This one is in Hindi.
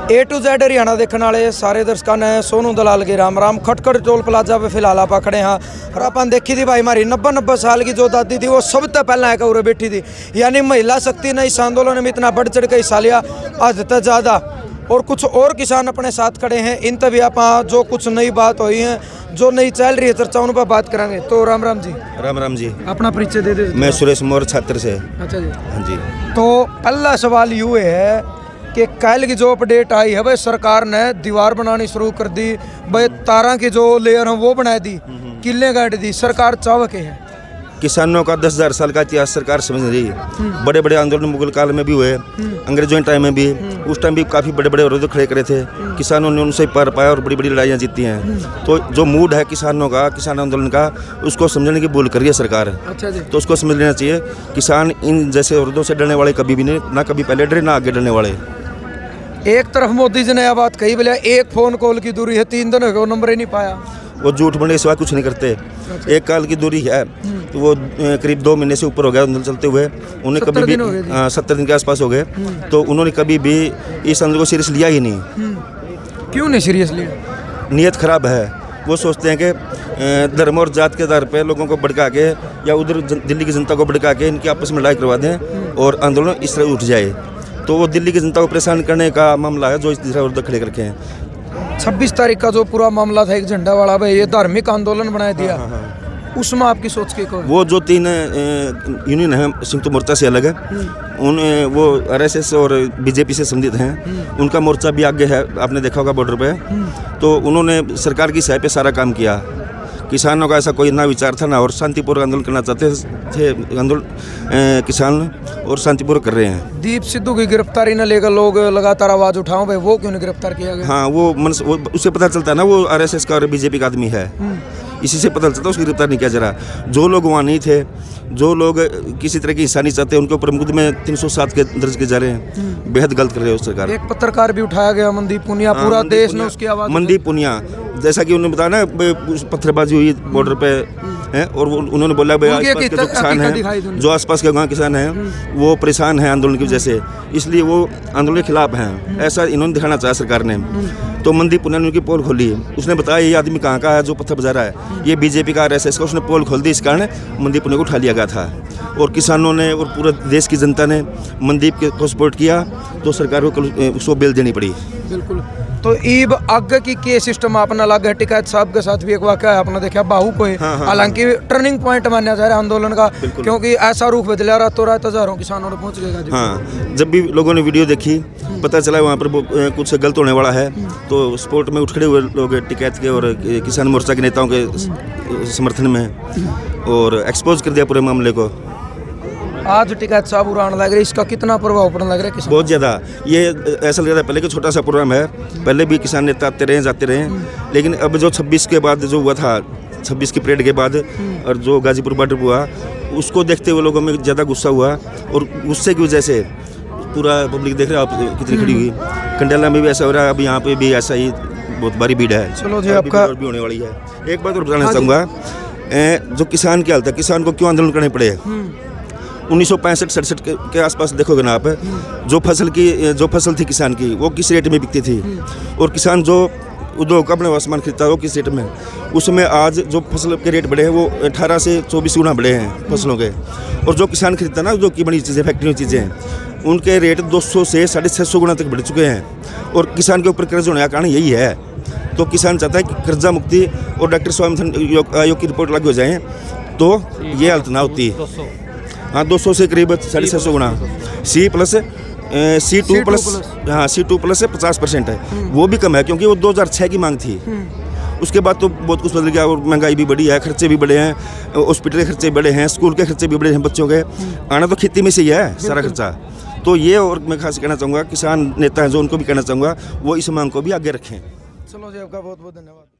A to Z हरियाणा देखने वाले सारे दर्शकों ने सोनू दलाल के राम राम। खटखट टोल प्लाजा पे फिलहाल आप खड़े हाँ और अपन देखी थी भाई हमारी 90 साल की जो दादी थी वो सबसे पहले आकर उरे बैठी थी। यानी महिला शक्ति ने इस आंदोलन में इतना बढ़ चढ़ के हिस्सा लिया आज तक ज़्यादा। और कुछ और किसान अपने साथ खड़े हैं, इन तभी आप जो कुछ नई बात हुई है जो नई चल रही है चर्चा उन पर बात करेंगे। तो राम राम जी। राम राम जी। अपना परिचय दे दे। मैं सुरेश मौर्य छात्र से। अच्छा जी। हाँ जी। तो पहला सवाल यूँ है कि कल की जो अपडेट आई है भाई सरकार ने दीवार बनानी शुरू कर दी, भाई तारा की जो लेयर है वो बना दी, किले गाड़ दी। सरकार चाव के है किसानों का 10,000 साल का इतिहास सरकार समझ रही है। बड़े बड़े आंदोलन मुगल काल में भी हुए, अंग्रेजों के टाइम में भी, उस टाइम भी काफ़ी बड़े बड़े विरोध खड़े करे थे। किसानों ने उनसे पार पाया और बड़ी बड़ी लड़ाइयाँ जीती हैं। तो जो मूड है किसानों का, किसान आंदोलन का, उसको समझने की भूल करी है सरकार। अच्छा जी। तो उसको समझ लेना चाहिए। किसान इन जैसे विरोधों से डरने वाले कभी भी नहीं, ना कभी पहले डरे ना आगे डरने वाले। एक तरफ मोदी जी ने यह बात कही बोले एक फोन कॉल की दूरी है, 3 दिन हो गए वो नंबर ही नहीं पाया। वो झूठ बोलने के सिवा कुछ नहीं करते। एक काल की दूरी है तो वो करीब 2 महीने से ऊपर हो गया आंदोलन चलते हुए। उन्हें कभी भी 70 दिन के आसपास हो गए। तो उन्होंने कभी भी इस आंदोलन को सीरियस लिया ही नहीं। क्यों नहीं सीरियस लिया? नीयत खराब है। वो सोचते हैं कि धर्म और जात के आधार पर लोगों को भड़का के या उधर दिल्ली की जनता को भड़का के इनकी आपस में लड़ाई करवा दें और आंदोलन इस तरह उठ जाए। तो वो दिल्ली की जनता को परेशान करने का मामला है जो इस तरह उधर खड़े करके हैं। 26 तारीख का जो पूरा मामला था एक झंडा वाला भाई, ये धार्मिक आंदोलन बना दिया। उसमें आपकी सोच के को वो जो 3 यूनियन है संयुक्त मोर्चा से अलग है, उन वो RSS और BJP से संबंधित हैं। उनका मोर्चा भी आगे है, आपने देखा होगा बॉर्डर पे। तो उन्होंने सरकार की सहायता पे सारा काम किया। किसानों का ऐसा कोई ना विचार था ना, और शांतिपूर्वक आंदोलन करना चाहते थे आंदोलन किसान, और शांतिपूर्वक कर रहे हैं। दीप सिद्धू की गिरफ्तारी न लेकर लोग लगातार आवाज उठाओ भाई, वो क्यों नहीं गिरफ्तार किया गया? हाँ, वो उससे पता चलता है ना वो RSS का और BJP का आदमी है। इसी से पता चलता है उसकी गिरफ्तार नहीं किया जा रहा। जो लोग वहाँ नहीं थे, जो लोग किसी तरह की हिस्सा नहीं चाहते, उनके ऊपर मुकदमे 307 के दर्ज किए जा रहे हैं। बेहद गलत कर रहे हो सरकार। एक पत्रकार भी उठाया गया मनदीप पुनिया, पूरा देश ने उसकी आवाज। मनदीप पुनिया, जैसा कि उन्होंने बताया ना पत्थरबाजी हुई बॉर्डर पे है, और उन्होंने बोला भाई आसपास के जो किसान हैं, जो आसपास के गाँव किसान हैं वो परेशान हैं आंदोलन की वजह से, इसलिए वो आंदोलन के खिलाफ हैं, ऐसा इन्होंने दिखाना चाहा सरकार ने। तो मनदीप पुनिया ने उनकी पोल खोली। उसने बताया ये आदमी कहाँ का है जो पत्थर बजा रहा है, ये BJP का RSS का। उसने पोल खोल दी, इस कारण मनदीप पुनिया को उठा लिया गया था। और किसानों ने और पूरे देश की जनता ने मनदीप को सपोर्ट किया, तो सरकार को उसको बेल देनी पड़ी। बिल्कुल। तो ईब आगे की के सिस्टम अपना अलग है। टिकैत साहब के साथ भी एक वाक़या है, आपने देखा बाहू को। हालांकि टर्निंग पॉइंट माना जा रहा है आंदोलन का, क्योंकि ऐसा रूख बदला रातों रात हजारों किसानों ने पहुंच गया। हाँ, जब भी लोगों ने वीडियो देखी, पता चला वहाँ पर कुछ गलत होने वाला है, तो स्पोर्ट में उठ खड़े हुए लोग टिकैत के और किसान मोर्चा के नेताओं के समर्थन में, और एक्सपोज कर दिया पूरे मामले को। आज टिकैत साहब उड़ान लग रही है, इसका कितना प्रभाव पड़ने लग रहा है? बहुत ज़्यादा। ये ऐसा लग रहा है पहले का छोटा सा प्रोग्राम है, पहले भी किसान नेता आते रहे जाते रहे, लेकिन अब जो 26 के बाद जो हुआ था, 26 की परेड के बाद और जो गाजीपुर बॉर्डर हुआ, उसको देखते हुए लोगों में ज़्यादा गुस्सा हुआ, और गुस्से की वजह से पूरा पब्लिक देख रहे हो आप कितनी खड़ी हुई। कंडेला में भी ऐसा हो रहा है, अब यहाँ पे भी ऐसा ही बहुत भारी भीड़ है। चलो जी, आपका भी होने वाली है। एक बात और बताना चाहूँगा, जो किसान की हालत है, किसान को क्यों आंदोलन करने पड़े। 1965-67 के आसपास देखोगे ना आप, जो फसल थी किसान की वो किस रेट में बिकती थी, और किसान जो उद्योग अपने सामान खरीदता है वो किस रेट में, उसमें आज जो फसल के रेट बढ़े हैं वो 18 से 24 गुना बढ़े हैं फसलों के। और जो किसान खरीदता है ना, जो की बड़ी चीज़ें, फैक्ट्री में चीज़ें, उनके रेट 200 से 650 गुना तक बढ़ चुके हैं। और किसान के ऊपर कर्ज होने का कारण यही है। तो किसान चाहता है कि कर्जा मुक्ति और डॉक्टर स्वामीनाथन आयोग की रिपोर्ट लागू हो जाए, तो ये हालत ना होती। हाँ, 200 से करीब 650 गुना। C2 प्लस, हाँ C2 प्लस से 50% है, वो भी कम है, क्योंकि वो 2006 की मांग थी। उसके बाद तो बहुत कुछ बदल गया, और महंगाई भी बढ़ी है, खर्चे भी बढ़े हैं, हॉस्पिटल के खर्चे बढ़े हैं, स्कूल के खर्चे भी बढ़े हैं बच्चों के। आना तो खेती में से ही है सारा खर्चा। तो ये, और मैं खास कहना चाहूँगा किसान नेता हैं जो, उनको भी कहना चाहूँगा वो इस मांग को भी आगे रखें। चलो जी, आपका बहुत बहुत धन्यवाद।